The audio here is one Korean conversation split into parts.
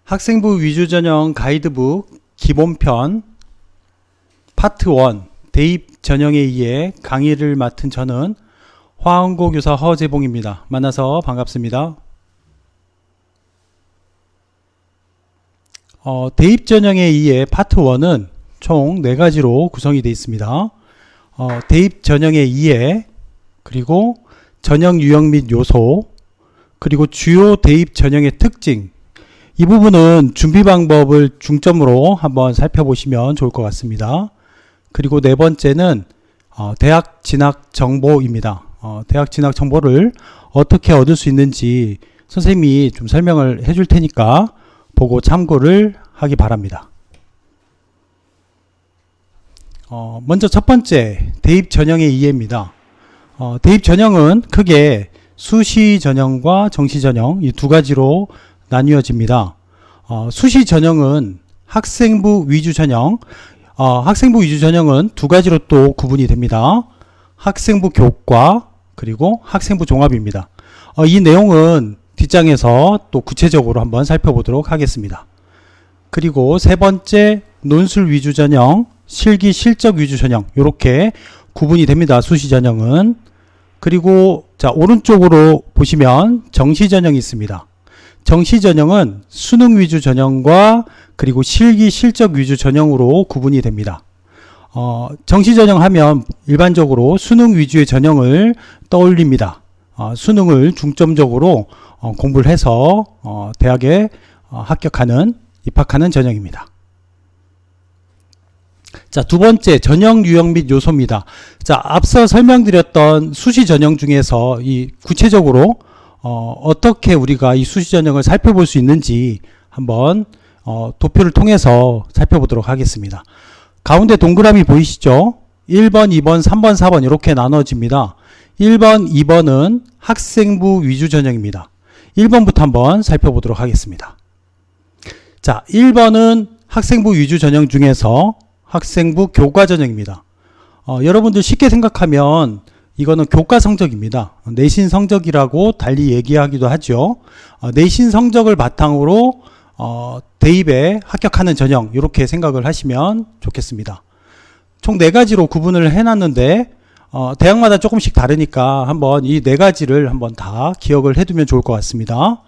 학생부 위주전형 가이드북 기본편 파트 1 대입 전형에 의해 강의를 맡은 저는 화원고 교사 허재봉입니다. 만나서 반갑습니다. 대입 전형에 의해 파트 1은 총 4가지로 구성이 되어 있습니다. 대입 전형에 의해, 그리고 전형 유형 및 요소, 그리고 주요 대입 전형의 특징, 이 부분은 준비 방법을 중점으로 한번 살펴보시면 좋을 것 같습니다. 그리고 네 번째는 대학 진학 정보입니다. 대학 진학 정보를 어떻게 얻을 수 있는지 선생님이 좀 설명을 해줄 테니까 보고 참고를 하기 바랍니다. 먼저 첫 번째, 대입 전형의 이해입니다. 대입 전형은 크게 수시 전형과 정시 전형 이 두 가지로 나뉘어집니다. 수시 전형은 학생부 위주 전형, 학생부 위주 전형은 두 가지로 또 구분이 됩니다. 학생부 교과 그리고 학생부 종합입니다. 이 내용은 뒷장에서 또 구체적으로 한번 살펴보도록 하겠습니다. 그리고 세 번째, 논술 위주 전형, 실기 실적 위주 전형, 이렇게 구분이 됩니다. 수시 전형은. 그리고 자, 오른쪽으로 보시면 정시 전형이 있습니다. 정시 전형은 수능 위주 전형과 그리고 실기 실적 위주 전형으로 구분이 됩니다. 정시 전형 하면 일반적으로 수능 위주의 전형을 떠올립니다. 수능을 중점적으로 공부를 해서 대학에 입학하는 전형입니다. 자, 두 번째, 전형 유형 및 요소입니다. 자, 앞서 설명드렸던 수시 전형 중에서 이 구체적으로 어떻게 우리가 이 수시 전형을 살펴볼 수 있는지 한번 도표를 통해서 살펴보도록 하겠습니다. 가운데 동그라미 보이시죠? 1번, 2번, 3번, 4번 이렇게 나눠집니다. 1번, 2번은 학생부 위주 전형입니다. 1번부터 한번 살펴보도록 하겠습니다. 자, 1번은 학생부 위주 전형 중에서 학생부 교과 전형입니다. 여러분들 쉽게 생각하면 이거는 교과 성적입니다. 내신 성적이라고 달리 얘기하기도 하죠. 내신 성적을 바탕으로 대입에 합격하는 전형, 이렇게 생각을 하시면 좋겠습니다. 총 4가지로 구분을 해놨는데 대학마다 조금씩 다르니까 한번 이 4가지를 한번 다 기억을 해두면 좋을 것 같습니다.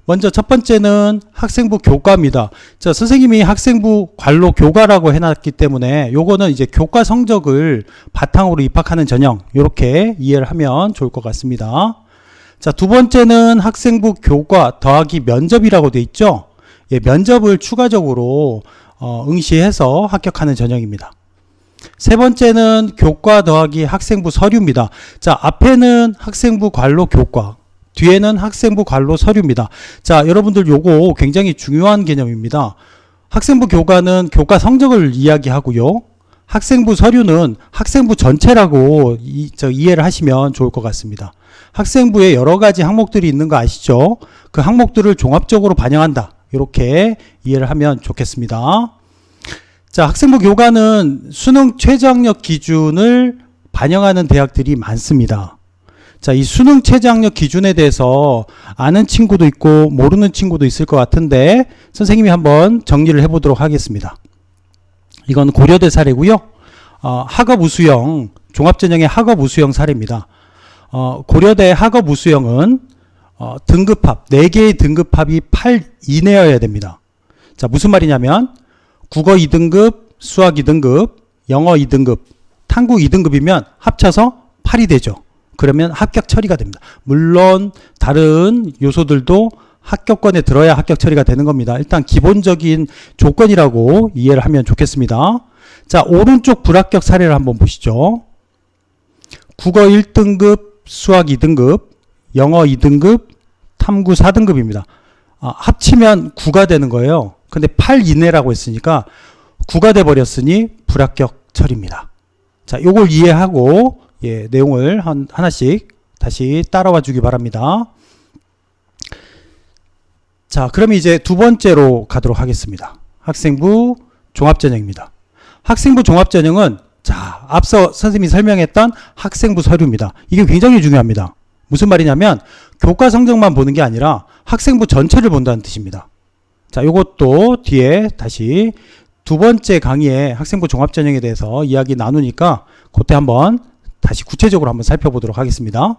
먼저 첫 번째는 학생부 교과입니다. 자, 선생님이 학생부 괄로 교과라고 해놨기 때문에 요거는 이제 교과 성적을 바탕으로 입학하는 전형, 이렇게 이해를 하면 좋을 것 같습니다. 자, 두 번째는 학생부 교과 더하기 면접이라고 돼 있죠. 예, 면접을 추가적으로 응시해서 합격하는 전형입니다. 세 번째는 교과 더하기 학생부 서류입니다. 자, 앞에는 학생부 괄로 교과, 뒤에는 학생부 괄로 서류입니다. 자, 여러분들 요거 굉장히 중요한 개념입니다. 학생부 교과는 교과 성적을 이야기하고요. 학생부 서류는 학생부 전체라고 이해를 하시면 좋을 것 같습니다. 학생부에 여러 가지 항목들이 있는 거 아시죠? 그 항목들을 종합적으로 반영한다, 이렇게 이해를 하면 좋겠습니다. 자, 학생부 교과는 수능 최저학력 기준을 반영하는 대학들이 많습니다. 자, 이 수능 최저학력 기준에 대해서 아는 친구도 있고 모르는 친구도 있을 것 같은데 선생님이 한번 정리를 해보도록 하겠습니다. 이건 고려대 사례고요. 학업 우수형, 종합전형의 학업 우수형 사례입니다. 고려대 학업 우수형은 등급합, 4개의 등급합이 8 이내여야 됩니다. 자, 무슨 말이냐면 국어 2등급, 수학 2등급, 영어 2등급, 탐구 2등급이면 합쳐서 8이 되죠. 그러면 합격 처리가 됩니다. 물론 다른 요소들도 합격권에 들어야 합격 처리가 되는 겁니다. 일단 기본적인 조건이라고 이해를 하면 좋겠습니다. 자, 오른쪽 불합격 사례를 한번 보시죠. 국어 1등급, 수학 2등급, 영어 2등급, 탐구 4등급입니다. 합치면 9가 되는 거예요. 근데 8 이내라고 했으니까 9가 돼 버렸으니 불합격 처리입니다. 자, 요걸 이해하고 예, 내용을 하나씩 다시 따라와 주기 바랍니다. 자, 그럼 이제 두 번째로 가도록 하겠습니다. 학생부 종합전형입니다. 학생부 종합전형은 자, 앞서 선생님이 설명했던 학생부 서류입니다. 이게 굉장히 중요합니다. 무슨 말이냐면 교과 성적만 보는 게 아니라 학생부 전체를 본다는 뜻입니다. 자, 요것도 뒤에 다시 두 번째 강의에 학생부 종합전형에 대해서 이야기 나누니까 그때 한번 다시 구체적으로 한번 살펴보도록 하겠습니다.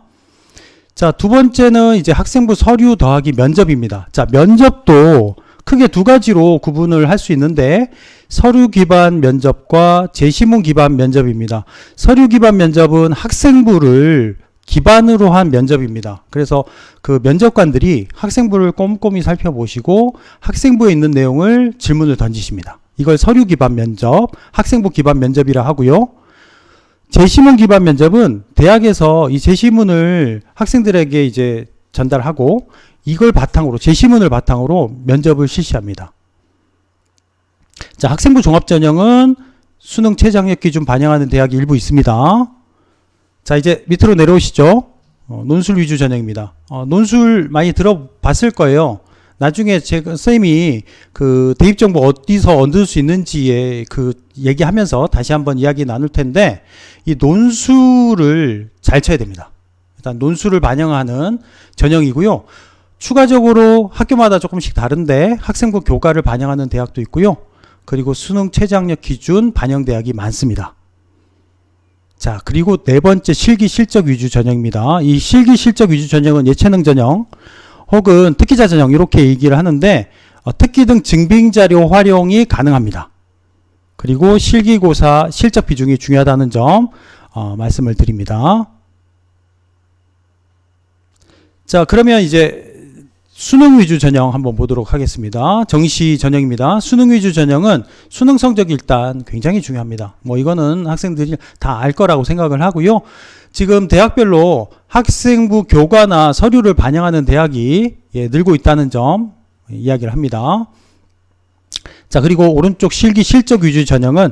자, 두 번째는 이제 학생부 서류 더하기 면접입니다. 자, 면접도 크게 두 가지로 구분을 할 수 있는데 서류 기반 면접과 제시문 기반 면접입니다. 서류 기반 면접은 학생부를 기반으로 한 면접입니다. 그래서 그 면접관들이 학생부를 꼼꼼히 살펴보시고 학생부에 있는 내용을 질문을 던지십니다. 이걸 서류 기반 면접, 학생부 기반 면접이라 하고요. 제시문 기반 면접은 대학에서 이 제시문을 학생들에게 이제 전달하고 이걸 바탕으로, 제시문을 바탕으로 면접을 실시합니다. 자, 학생부 종합전형은 수능 최저학력 기준 반영하는 대학이 일부 있습니다. 자, 이제 밑으로 내려오시죠. 논술 위주 전형입니다. 논술 많이 들어봤을 거예요. 나중에 선생님이 그 대입 정보 어디서 얻을 수 있는지에 그 얘기하면서 다시 한번 이야기 나눌 텐데, 이 논술을 잘 쳐야 됩니다. 일단 논술을 반영하는 전형이고요. 추가적으로 학교마다 조금씩 다른데 학생부 교과를 반영하는 대학도 있고요. 그리고 수능 최저학력 기준 반영 대학이 많습니다. 자, 그리고 네 번째 실기 실적 위주 전형입니다. 이 실기 실적 위주 전형은 예체능 전형 혹은 특기자 전형 이렇게 얘기를 하는데 특기 등 증빙자료 활용이 가능합니다. 그리고 실기고사 실적 비중이 중요하다는 점 말씀을 드립니다. 자, 그러면 이제 수능 위주 전형 한번 보도록 하겠습니다. 정시 전형입니다. 수능 위주 전형은 수능 성적이 일단 굉장히 중요합니다. 뭐 이거는 학생들이 다 알 거라고 생각을 하고요. 지금 대학별로 학생부 교과나 서류를 반영하는 대학이 늘고 있다는 점 이야기를 합니다. 자, 그리고 오른쪽 실기 실적 위주 전형은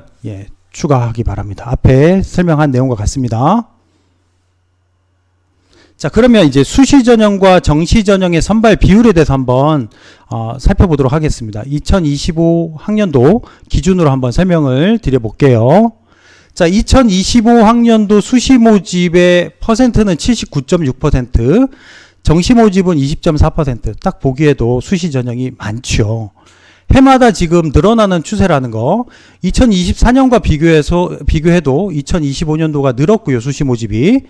추가하기 바랍니다. 앞에 설명한 내용과 같습니다. 자, 그러면 이제 수시 전형과 정시 전형의 선발 비율에 대해서 한번 살펴보도록 하겠습니다. 2025 학년도 기준으로 한번 설명을 드려볼게요. 자, 2025 학년도 수시 모집의 퍼센트는 79.6%, 정시 모집은 20.4%. 딱 보기에도 수시 전형이 많죠. 해마다 지금 늘어나는 추세라는 거. 2024년과 비교해도 2025년도가 늘었고요. 수시 모집이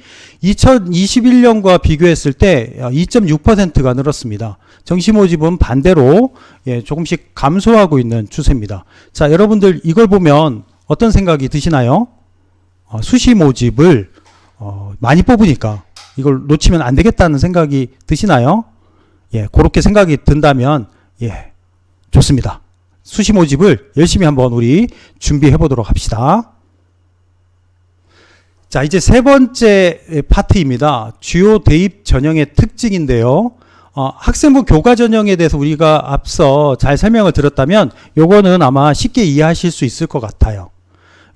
2021년과 비교했을 때 2.6%가 늘었습니다. 정시 모집은 반대로 조금씩 감소하고 있는 추세입니다. 자, 여러분들 이걸 보면 어떤 생각이 드시나요? 수시 모집을 많이 뽑으니까 이걸 놓치면 안 되겠다는 생각이 드시나요? 그렇게 생각이 든다면 좋습니다. 수시 모집을 열심히 한번 우리 준비해 보도록 합시다. 자, 이제 세 번째 파트입니다. 주요 대입 전형의 특징인데요. 학생부 교과 전형에 대해서 우리가 앞서 잘 설명을 드렸다면 요거는 아마 쉽게 이해하실 수 있을 것 같아요.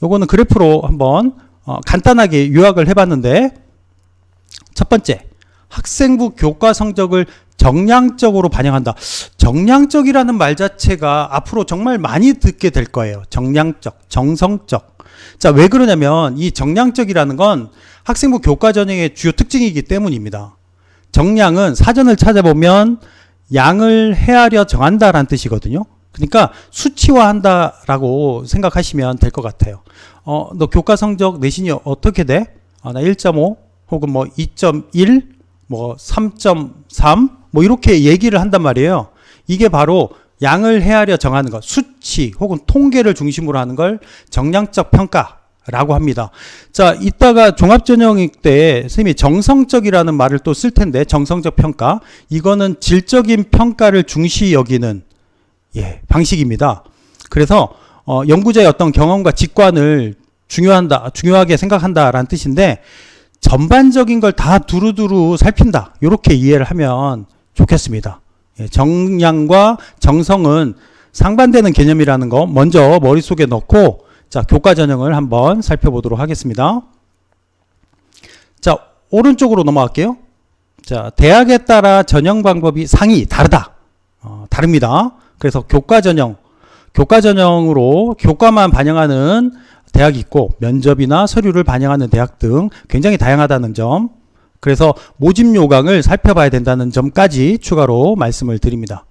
요거는 그래프로 한번 간단하게 요약을 해봤는데, 첫 번째, 학생부 교과 성적을 정량적으로 반영한다. 정량적이라는 말 자체가 앞으로 정말 많이 듣게 될 거예요. 정량적, 정성적. 자, 왜 그러냐면 이 정량적이라는 건 학생부 교과 전형의 주요 특징이기 때문입니다. 정량은 사전을 찾아보면 양을 헤아려 정한다라는 뜻이거든요. 그러니까 수치화한다라고 생각하시면 될 것 같아요. 너 교과 성적 내신이 어떻게 돼? 나 1.5 혹은 뭐 2.1 뭐 3.3 뭐 이렇게 얘기를 한단 말이에요. 이게 바로 양을 헤아려 정하는 것, 수치 혹은 통계를 중심으로 하는 걸 정량적 평가라고 합니다. 자, 이따가 종합전형 때 선생님이 정성적이라는 말을 또 쓸 텐데, 정성적 평가, 이거는 질적인 평가를 중시 여기는 방식입니다. 그래서 연구자의 어떤 경험과 직관을 중요하게 생각한다라는 뜻인데, 전반적인 걸 다 두루두루 살핀다, 이렇게 이해를 하면 좋겠습니다. 정량과 정성은 상반되는 개념이라는 거 먼저 머릿속에 넣고, 자, 교과 전형을 한번 살펴보도록 하겠습니다. 자, 오른쪽으로 넘어갈게요. 자, 대학에 따라 전형 방법이 다르다. 다릅니다. 그래서 교과 전형으로 교과만 반영하는 대학이 있고, 면접이나 서류를 반영하는 대학 등 굉장히 다양하다는 점, 그래서 모집 요강을 살펴봐야 된다는 점까지 추가로 말씀을 드립니다.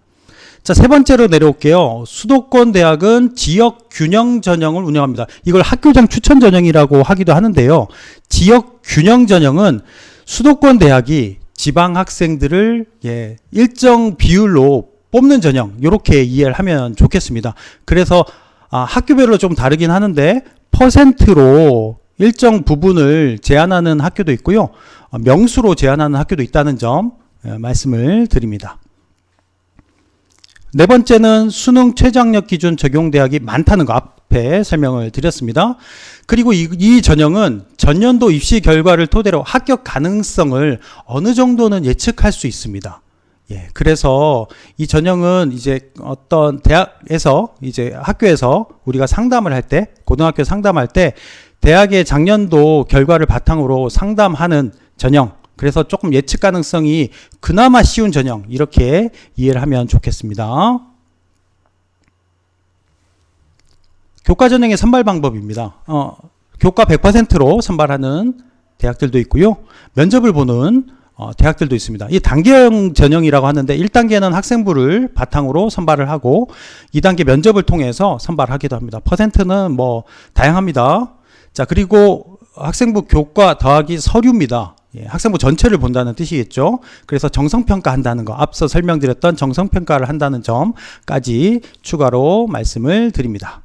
자, 세 번째로 내려올게요. 수도권 대학은 지역 균형 전형을 운영합니다. 이걸 학교장 추천 전형이라고 하기도 하는데요. 지역 균형 전형은 수도권 대학이 지방 학생들을 일정 비율로 뽑는 전형, 이렇게 이해를 하면 좋겠습니다. 그래서 학교별로 좀 다르긴 하는데 퍼센트로 일정 부분을 제한하는 학교도 있고요. 명수로 제한하는 학교도 있다는 점 말씀을 드립니다. 네 번째는 수능 최저학력 기준 적용 대학이 많다는 거 앞에 설명을 드렸습니다. 그리고 이 전형은 전년도 입시 결과를 토대로 합격 가능성을 어느 정도는 예측할 수 있습니다. 그래서 이 전형은 이제 어떤 대학에서 이제 학교에서 우리가 상담을 할 때, 고등학교 상담할 때 대학의 작년도 결과를 바탕으로 상담하는 전형, 그래서 조금 예측 가능성이 그나마 쉬운 전형, 이렇게 이해를 하면 좋겠습니다. 교과 전형의 선발 방법입니다. 교과 100%로 선발하는 대학들도 있고요. 면접을 보는 대학들도 있습니다. 이 단계형 전형이라고 하는데 1단계는 학생부를 바탕으로 선발을 하고 2단계 면접을 통해서 선발하기도 합니다. 퍼센트는 뭐 다양합니다. 자, 그리고 학생부 교과 더하기 서류입니다. 학생부 전체를 본다는 뜻이겠죠. 그래서 정성평가 한다는 거, 앞서 설명드렸던 정성평가를 한다는 점까지 추가로 말씀을 드립니다.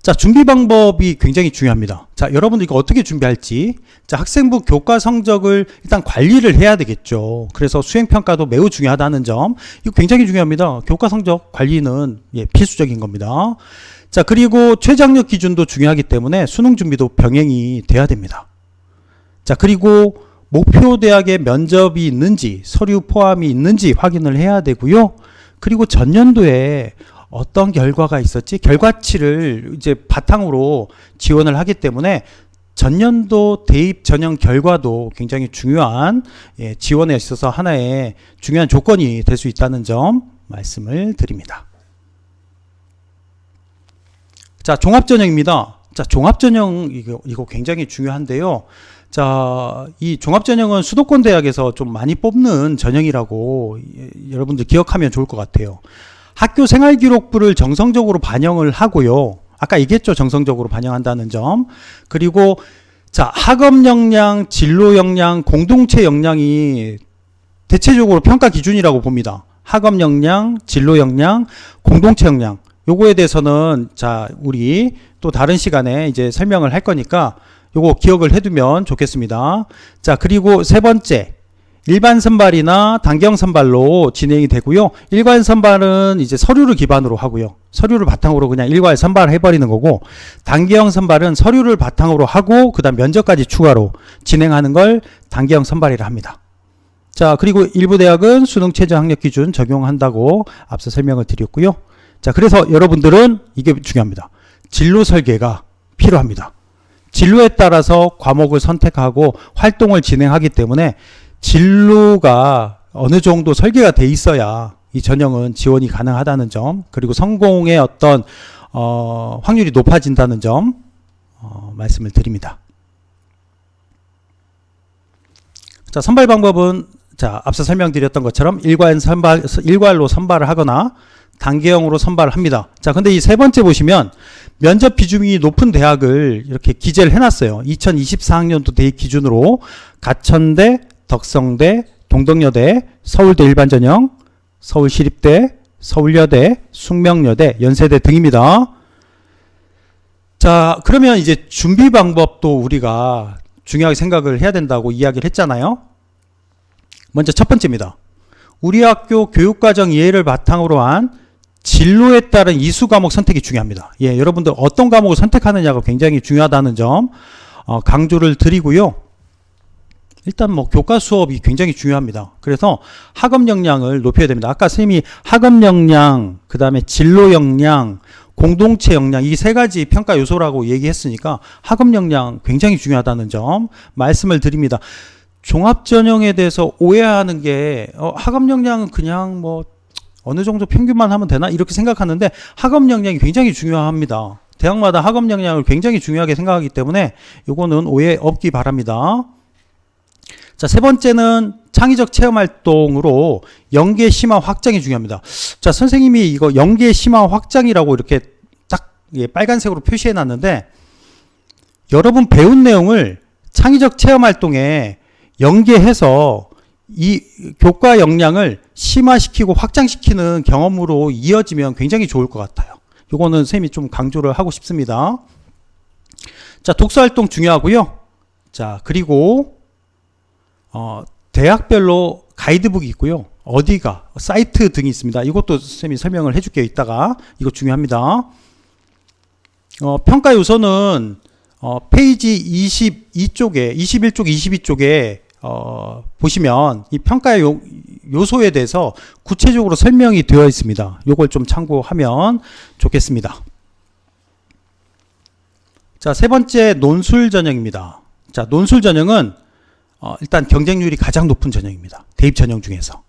자, 준비 방법이 굉장히 중요합니다. 자, 여러분들 이거 어떻게 준비할지. 자, 학생부 교과 성적을 일단 관리를 해야 되겠죠. 그래서 수행평가도 매우 중요하다는 점, 이거 굉장히 중요합니다. 교과 성적 관리는 필수적인 겁니다. 자, 그리고 최저학력 기준도 중요하기 때문에 수능 준비도 병행이 돼야 됩니다. 자, 그리고 목표 대학에 면접이 있는지, 서류 포함이 있는지 확인을 해야 되고요. 그리고 전년도에 어떤 결과가 있었지? 결과치를 이제 바탕으로 지원을 하기 때문에 전년도 대입 전형 결과도 굉장히 중요한 지원에 있어서 하나의 중요한 조건이 될 수 있다는 점 말씀을 드립니다. 자, 종합전형입니다. 자, 종합전형 이거 굉장히 중요한데요. 자, 이 종합전형은 수도권 대학에서 좀 많이 뽑는 전형이라고 여러분들 기억하면 좋을 것 같아요. 학교 생활기록부를 정성적으로 반영을 하고요. 아까 얘기했죠. 정성적으로 반영한다는 점. 그리고 자, 학업 역량, 진로 역량, 공동체 역량이 대체적으로 평가 기준이라고 봅니다. 학업 역량, 진로 역량, 공동체 역량. 요거에 대해서는 자, 우리 또 다른 시간에 이제 설명을 할 거니까 요거 기억을 해두면 좋겠습니다. 자, 그리고 세 번째, 일반 선발이나 단계형 선발로 진행이 되고요. 일괄 선발은 이제 서류를 기반으로 하고요. 서류를 바탕으로 그냥 일괄 선발을 해버리는 거고, 단계형 선발은 서류를 바탕으로 하고 그 다음 면접까지 추가로 진행하는 걸 단계형 선발이라 합니다. 자, 그리고 일부 대학은 수능 최저 학력 기준 적용한다고 앞서 설명을 드렸고요. 자, 그래서 여러분들은 이게 중요합니다. 진로 설계가 필요합니다. 진로에 따라서 과목을 선택하고 활동을 진행하기 때문에 진로가 어느 정도 설계가 돼 있어야 이 전형은 지원이 가능하다는 점, 그리고 성공의 어떤 확률이 높아진다는 점 말씀을 드립니다. 자, 선발 방법은 자, 앞서 설명드렸던 것처럼 일괄로 선발을 하거나 단계형으로 선발을 합니다. 자, 근데 이 세 번째 보시면 면접 비중이 높은 대학을 이렇게 기재를 해놨어요. 2024학년도 대입 기준으로 가천대, 덕성대, 동덕여대, 서울대 일반전형, 서울시립대, 서울여대, 숙명여대, 연세대 등입니다. 자, 그러면 이제 준비 방법도 우리가 중요하게 생각을 해야 된다고 이야기를 했잖아요. 먼저 첫 번째입니다. 우리 학교 교육과정 이해를 바탕으로 한 진로에 따른 이수 과목 선택이 중요합니다. 여러분들 어떤 과목을 선택하느냐가 굉장히 중요하다는 점 강조를 드리고요. 일단 뭐 교과 수업이 굉장히 중요합니다. 그래서 학업 역량을 높여야 됩니다. 아까 선생님이 학업 역량, 그 다음에 진로 역량, 공동체 역량, 이 세 가지 평가 요소라고 얘기했으니까 학업 역량 굉장히 중요하다는 점 말씀을 드립니다. 종합전형에 대해서 오해하는 게 학업 역량은 그냥 뭐 어느 정도 평균만 하면 되나 이렇게 생각하는데 학업 역량이 굉장히 중요합니다. 대학마다 학업 역량을 굉장히 중요하게 생각하기 때문에 이거는 오해 없기 바랍니다. 자, 세 번째는 창의적 체험 활동으로 연계 심화 확장이 중요합니다. 자, 선생님이 이거 연계 심화 확장이라고 이렇게 딱 빨간색으로 표시해 놨는데, 여러분 배운 내용을 창의적 체험 활동에 연계해서 이 교과 역량을 심화시키고 확장시키는 경험으로 이어지면 굉장히 좋을 것 같아요. 요거는 선생님이 좀 강조를 하고 싶습니다. 자, 독서 활동 중요하고요. 자, 그리고 대학별로 가이드북이 있고요. 어디가, 사이트 등이 있습니다. 이것도 선생님이 설명을 해줄게요. 이따가. 이거 중요합니다. 평가 요소는 페이지 22쪽에, 21쪽, 22쪽에 보시면 이 평가 요소에 대해서 구체적으로 설명이 되어 있습니다. 요걸 좀 참고하면 좋겠습니다. 자, 세 번째 논술 전형입니다. 자, 논술 전형은 일단 경쟁률이 가장 높은 전형입니다. 대입 전형 중에서.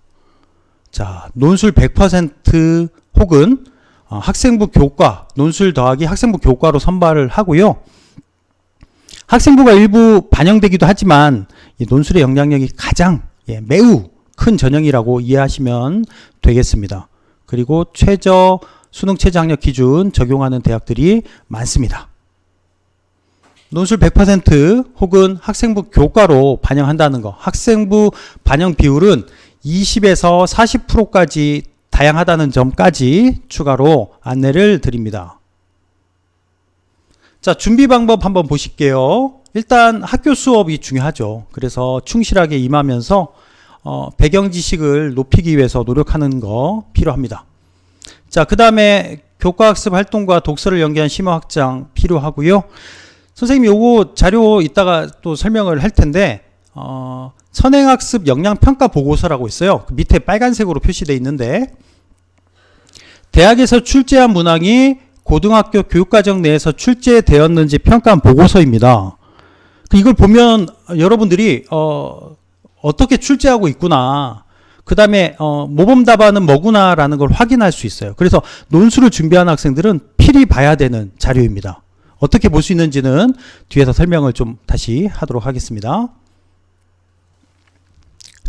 자, 논술 100% 혹은 학생부 교과, 논술 더하기 학생부 교과로 선발을 하고요. 학생부가 일부 반영되기도 하지만 이 논술의 영향력이 가장 매우 큰 전형이라고 이해하시면 되겠습니다. 그리고 최저 수능 최저 학력 기준 적용하는 대학들이 많습니다. 논술 100% 혹은 학생부 교과로 반영한다는 거, 학생부 반영 비율은 20에서 40%까지 다양하다는 점까지 추가로 안내를 드립니다. 자, 준비 방법 한번 보실게요. 일단 학교 수업이 중요하죠. 그래서 충실하게 임하면서 배경 지식을 높이기 위해서 노력하는 거 필요합니다. 자, 그 다음에 교과학습 활동과 독서를 연계한 심화 확장 필요하고요. 선생님이 요거 자료 이따가 또 설명을 할 텐데 선행학습 역량평가 보고서라고 있어요. 그 밑에 빨간색으로 표시되어 있는데, 대학에서 출제한 문항이 고등학교 교육과정 내에서 출제되었는지 평가한 보고서입니다. 이걸 보면 여러분들이 어떻게 출제하고 있구나, 그 다음에 모범 답안은 뭐구나 라는 걸 확인할 수 있어요. 그래서 논술을 준비하는 학생들은 필히 봐야 되는 자료입니다. 어떻게 볼 수 있는지는 뒤에서 설명을 좀 다시 하도록 하겠습니다.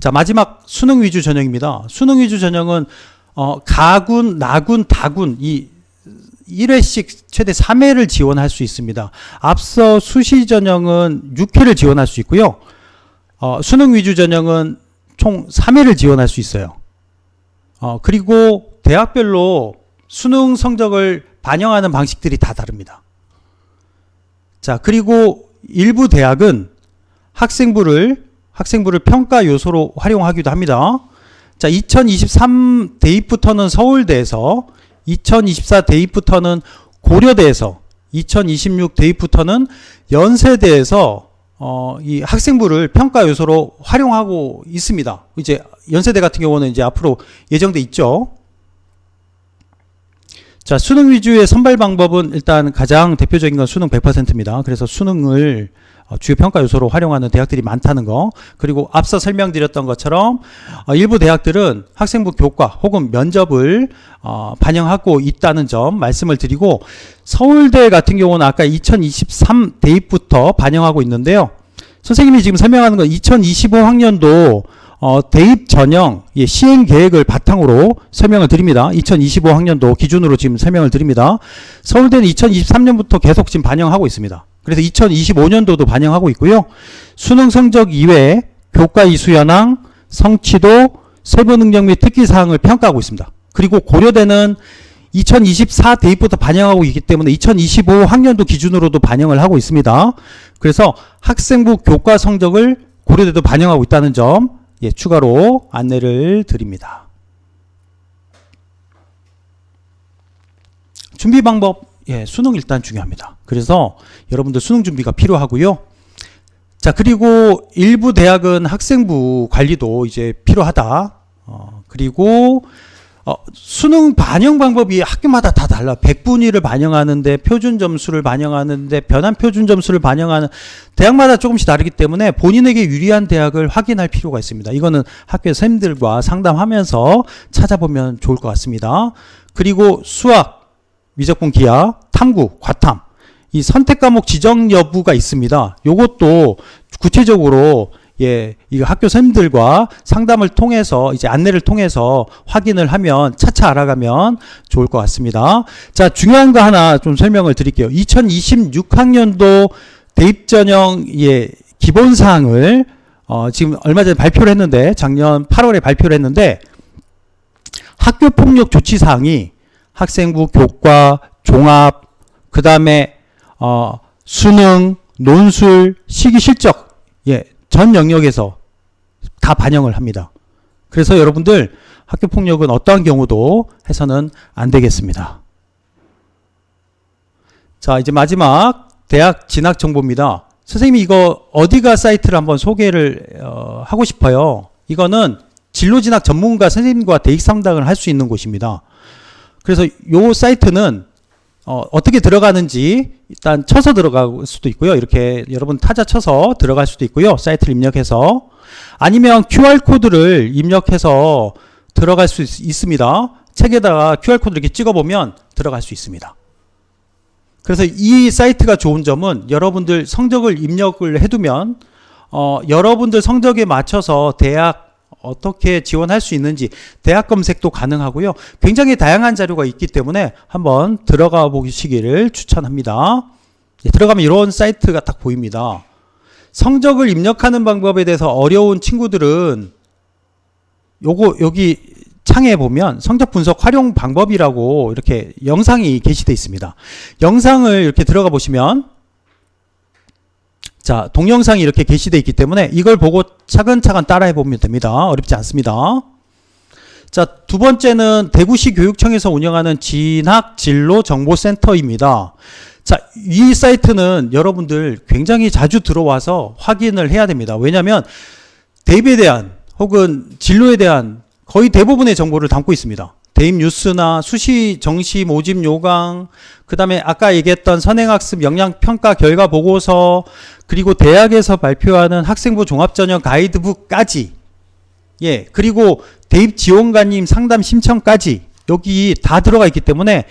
자, 마지막 수능 위주 전형입니다. 수능 위주 전형은 가군, 나군, 다군 이 1회씩 최대 3회를 지원할 수 있습니다. 앞서 수시 전형은 6회를 지원할 수 있고요. 수능 위주 전형은 총 3회를 지원할 수 있어요. 그리고 대학별로 수능 성적을 반영하는 방식들이 다 다릅니다. 자, 그리고 일부 대학은 학생부를 평가 요소로 활용하기도 합니다. 자, 2023 대입부터는 서울대에서, 2024 대입부터는 고려대에서, 2026 대입부터는 연세대에서 이 학생부를 평가 요소로 활용하고 있습니다. 이제 연세대 같은 경우는 이제 앞으로 예정돼 있죠. 자, 수능 위주의 선발 방법은 일단 가장 대표적인 건 수능 100%입니다. 그래서 수능을 주요 평가 요소로 활용하는 대학들이 많다는 거, 그리고 앞서 설명드렸던 것처럼 일부 대학들은 학생부 교과 혹은 면접을 반영하고 있다는 점 말씀을 드리고, 서울대 같은 경우는 아까 2023 대입부터 반영하고 있는데요. 선생님이 지금 설명하는 건 2025 학년도 대입 전형 시행 계획을 바탕으로 설명을 드립니다. 2025 학년도 기준으로 지금 설명을 드립니다. 서울대는 2023년부터 계속 지금 반영하고 있습니다. 그래서 2025년도도 반영하고 있고요. 수능 성적 이외에 교과 이수 현황, 성취도, 세부 능력 및 특기 사항을 평가하고 있습니다. 그리고 고려대는 2024 대입부터 반영하고 있기 때문에 2025 학년도 기준으로도 반영을 하고 있습니다. 그래서 학생부 교과 성적을 고려대도 반영하고 있다는 점 추가로 안내를 드립니다. 준비 방법, 수능 일단 중요합니다. 그래서 여러분들 수능 준비가 필요하고요. 자, 그리고 일부 대학은 학생부 관리도 이제 필요하다. 그리고 수능 반영 방법이 학교마다 다 달라. 백분위를 반영하는데, 표준 점수를 반영하는데, 변환 표준 점수를 반영하는 대학마다 조금씩 다르기 때문에 본인에게 유리한 대학을 확인할 필요가 있습니다. 이거는 학교 선생님들과 상담하면서 찾아보면 좋을 것 같습니다. 그리고 수학, 미적분 기하, 탐구, 과탐 이 선택 과목 지정 여부가 있습니다. 요것도 구체적으로 예, 이 학교 선생님들과 상담을 통해서 이제 안내를 통해서 확인을 하면 차차 알아가면 좋을 것 같습니다. 자, 중요한 거 하나 좀 설명을 드릴게요. 2026학년도 대입 전형 예, 기본 사항을 지금 얼마 전에 발표를 했는데 작년 8월에 발표를 했는데 학교 폭력 조치 사항이 학생부 교과, 종합, 그 다음에 수능, 논술, 시기 실적 예, 전 영역에서 다 반영을 합니다. 그래서 여러분들 학교 폭력은 어떠한 경우도 해서는 안 되겠습니다. 자, 이제 마지막 대학 진학 정보입니다. 선생님이 이거 어디가 사이트를 한번 소개를 하고 싶어요. 이거는 진로 진학 전문가 선생님과 대입 상담을 할 수 있는 곳입니다. 그래서 요 사이트는 어떻게 들어가는지 일단 쳐서 들어갈 수도 있고요. 이렇게 여러분 타자 쳐서 들어갈 수도 있고요. 사이트를 입력해서 아니면 QR코드를 입력해서 들어갈 수 있습니다. 책에다가 QR코드 이렇게 찍어보면 들어갈 수 있습니다. 그래서 이 사이트가 좋은 점은 여러분들 성적을 입력을 해두면 여러분들 성적에 맞춰서 대학 어떻게 지원할 수 있는지 대학 검색도 가능하고요. 굉장히 다양한 자료가 있기 때문에 한번 들어가 보시기를 추천합니다. 들어가면 이런 사이트가 딱 보입니다. 성적을 입력하는 방법에 대해서 어려운 친구들은 여기 창에 보면 성적 분석 활용 방법이라고 이렇게 영상이 게시되어 있습니다. 영상을 이렇게 들어가 보시면 자, 동영상이 이렇게 게시되어 있기 때문에 이걸 보고 차근차근 따라해 보면 됩니다. 어렵지 않습니다. 자, 두 번째는 대구시 교육청에서 운영하는 진학진로정보센터입니다. 자, 이 사이트는 여러분들 굉장히 자주 들어와서 확인을 해야 됩니다. 왜냐하면 대입에 대한 혹은 진로에 대한 거의 대부분의 정보를 담고 있습니다. 대입 뉴스나 수시, 정시, 모집 요강, 그 다음에 아까 얘기했던 선행학습 역량평가 결과 보고서, 그리고 대학에서 발표하는 학생부 종합전형 가이드북까지, 예, 그리고 대입 지원관님 상담 신청까지 여기 다 들어가 있기 때문에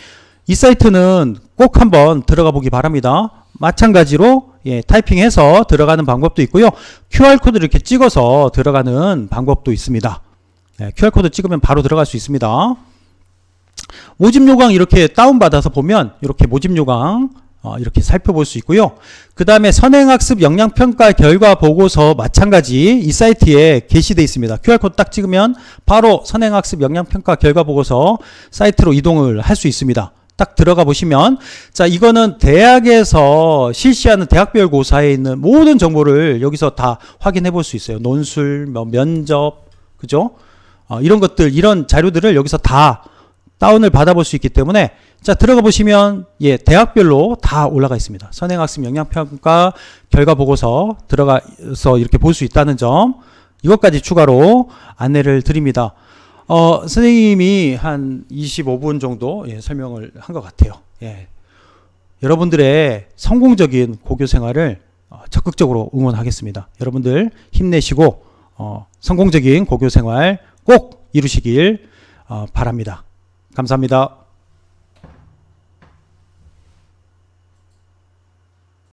이 사이트는 꼭 한번 들어가 보기 바랍니다. 마찬가지로 예, 타이핑해서 들어가는 방법도 있고요. QR코드를 이렇게 찍어서 들어가는 방법도 있습니다. 예, QR코드 찍으면 바로 들어갈 수 있습니다. 모집 요강 이렇게 다운받아서 보면 이렇게 모집 요강 이렇게 살펴볼 수 있고요. 그 다음에 선행학습 역량평가 결과 보고서 마찬가지 이 사이트에 게시되어 있습니다. QR코드 딱 찍으면 바로 선행학습 역량평가 결과 보고서 사이트로 이동을 할 수 있습니다. 딱 들어가 보시면 자, 이거는 대학에서 실시하는 대학별 고사에 있는 모든 정보를 여기서 다 확인해 볼 수 있어요. 논술, 면접, 그죠? 이런 것들, 이런 자료들을 여기서 다 다운을 받아볼 수 있기 때문에 자, 들어가 보시면 예, 대학별로 다 올라가 있습니다. 선행학습 역량평가 결과 보고서 들어가서 이렇게 볼 수 있다는 점, 이것까지 추가로 안내를 드립니다. 선생님이 한 25분 정도 예, 설명을 한 것 같아요. 예. 여러분들의 성공적인 고교 생활을 적극적으로 응원하겠습니다. 여러분들 힘내시고 성공적인 고교 생활 꼭 이루시길 바랍니다. 감사합니다.